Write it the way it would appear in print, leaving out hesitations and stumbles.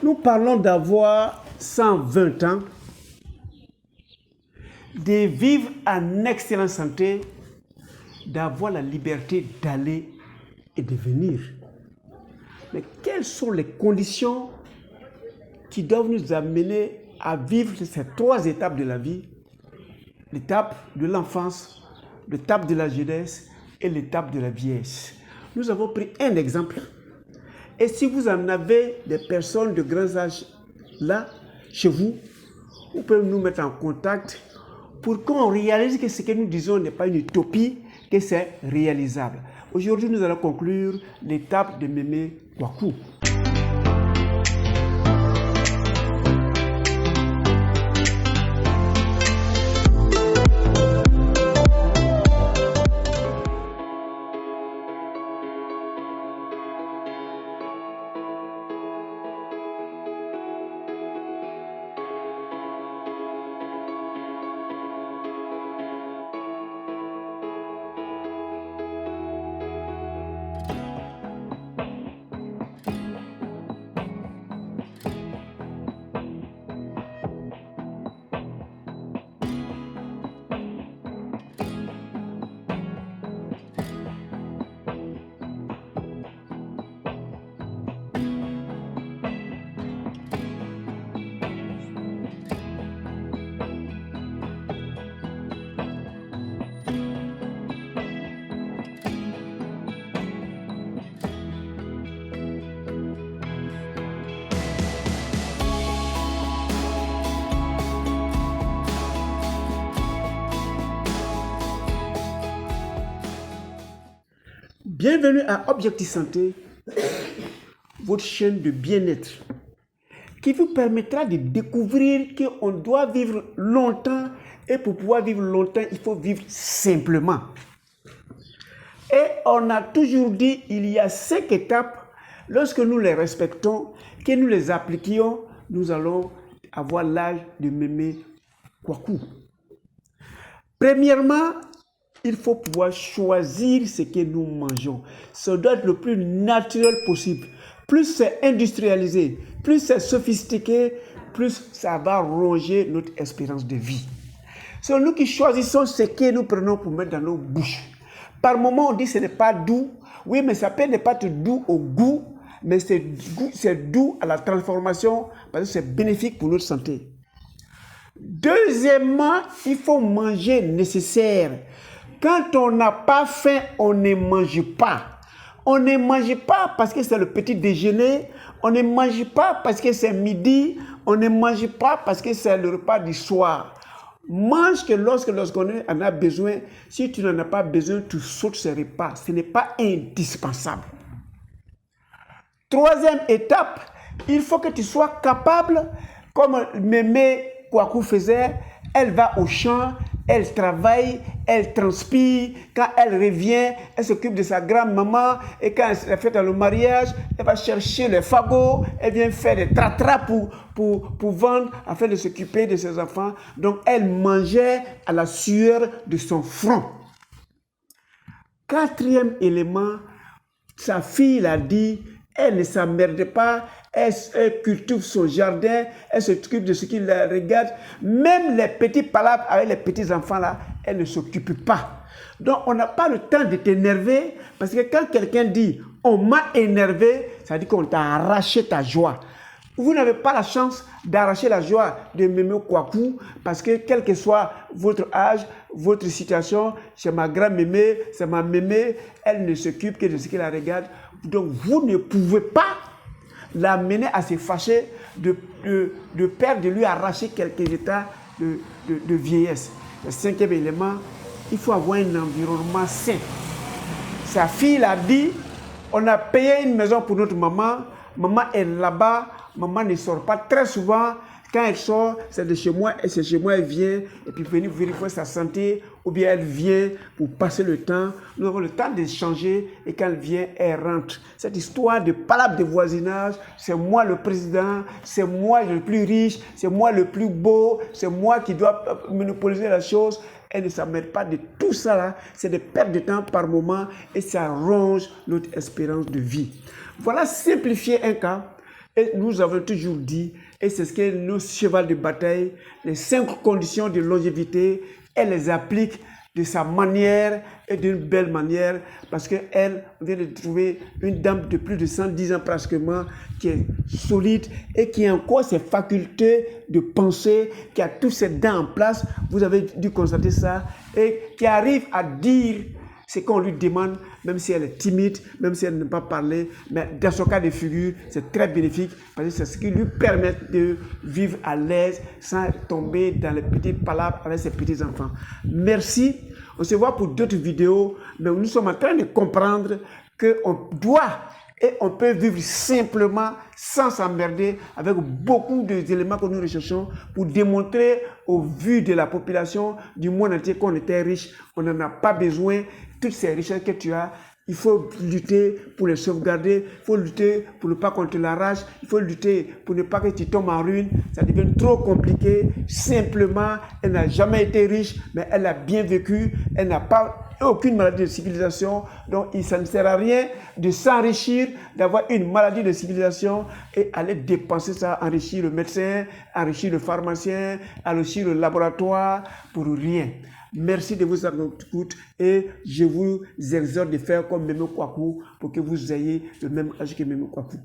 Nous parlons d'avoir 120 ans, de vivre en excellente santé, d'avoir la liberté d'aller et de venir. Mais quelles sont les conditions qui doivent nous amener à vivre ces trois étapes de la vie? L'étape de l'enfance, l'étape de la jeunesse et l'étape de la vieillesse. Nous avons pris un exemple. Et si vous en avez des personnes de grands âges là, chez vous, vous pouvez nous mettre en contact pour qu'on réalise que ce que nous disons n'est pas une utopie, que c'est réalisable. Aujourd'hui, nous allons conclure l'étape de Mémé Kwaku. Bienvenue à Objectif Santé, votre chaîne de bien-être, qui vous permettra de découvrir qu'on doit vivre longtemps et pour pouvoir vivre longtemps, il faut vivre simplement. Et on a toujours dit, il y a 5 étapes, lorsque nous les respectons, que nous les appliquions, nous allons avoir l'âge de Mémé Kwaku. Premièrement, il faut pouvoir choisir ce que nous mangeons. Ça doit être le plus naturel possible. Plus c'est industrialisé, plus c'est sophistiqué, plus ça va ronger notre espérance de vie. C'est nous qui choisissons ce que nous prenons pour mettre dans nos bouches. Par moment, on dit que ce n'est pas doux. Oui, mais ça peut ne pas être doux au goût, mais c'est doux à la transformation parce que c'est bénéfique pour notre santé. Deuxièmement, il faut manger nécessaire. Quand on n'a pas faim, on ne mange pas. On ne mange pas parce que c'est le petit déjeuner. On ne mange pas parce que c'est midi. On ne mange pas parce que c'est le repas du soir. Mange que lorsqu'on en a besoin. Si tu n'en as pas besoin, tu sautes ce repas. Ce n'est pas indispensable. Troisième étape, il faut que tu sois capable, comme Mémé Kwaku faisait, elle va au champ, elle travaille, elle transpire. Quand elle revient, elle s'occupe de sa grand-maman. Et quand elle fait le mariage, elle va chercher le fagot. Elle vient faire des tratras pour vendre afin de s'occuper de ses enfants. Donc, elle mangeait à la sueur de son front. Quatrième élément, sa fille l'a dit, elle ne s'emmerde pas. Elle cultive son jardin, elle s'occupe de ce qui la regarde. Même les petits palabres avec les petits-enfants là, elle ne s'occupe pas. Donc, on n'a pas le temps de t'énerver parce que quand quelqu'un dit « on m'a énervé », ça dit qu'on t'a arraché ta joie. Vous n'avez pas la chance d'arracher la joie de Mémé Kwaku parce que quel que soit votre âge, votre situation, c'est ma grand-mémé, c'est ma mémé, elle ne s'occupe que de ce qui la regarde. Donc, vous ne pouvez pas l'amener à se fâcher de peur de lui arracher quelques états de vieillesse. Le cinquième élément, il faut avoir un environnement sain. Sa fille l'a dit, on a payé une maison pour notre maman, maman est là-bas, maman ne sort pas très souvent. Quand elle sort, c'est de chez moi, et c'est chez moi, elle vient, et puis venir vérifier sa santé, ou bien elle vient pour passer le temps. Nous avons le temps d'échanger, et quand elle vient, elle rentre. Cette histoire de palabres de voisinage, c'est moi le président, c'est moi le plus riche, c'est moi le plus beau, c'est moi qui dois monopoliser la chose. Elle ne s'emmerde pas de tout ça là, c'est des pertes de temps par moment, et ça ronge notre espérance de vie. Voilà simplifier un cas. Et nous avons toujours dit, et c'est ce que nos chevals de bataille, les 5 conditions de longévité, elle les applique de sa manière et d'une belle manière, parce qu'elle vient de trouver une dame de plus de 110 ans pratiquement, qui est solide et qui a encore ses facultés de penser, qui a toutes ses dents en place, vous avez dû constater ça, et qui arrive à dire ce qu'on lui demande, même si elle est timide, même si elle n'aime pas parler, mais dans son cas de figure, c'est très bénéfique parce que c'est ce qui lui permet de vivre à l'aise sans tomber dans les petites palabres avec ses petits-enfants. Merci. On se voit pour d'autres vidéos, mais nous sommes en train de comprendre qu'on doit et on peut vivre simplement sans s'emmerder avec beaucoup d'éléments que nous recherchons pour démontrer au vu de la population du monde entier qu'on était riche. On n'en a pas besoin. Toutes ces richesses que tu as, il faut lutter pour les sauvegarder, il faut lutter pour ne pas qu'on te l'arrache, il faut lutter pour ne pas que tu tombes en ruine. Ça devient trop compliqué. Simplement, elle n'a jamais été riche, mais elle a bien vécu. Elle n'a pas aucune maladie de civilisation. Donc, ça ne sert à rien de s'enrichir, d'avoir une maladie de civilisation et aller dépenser ça, enrichir le médecin, enrichir le pharmacien, enrichir le laboratoire pour rien. Merci de vous écouter et je vous exhorte de faire comme Memo Kwaku pour que vous ayez le même âge que Memo Kwaku.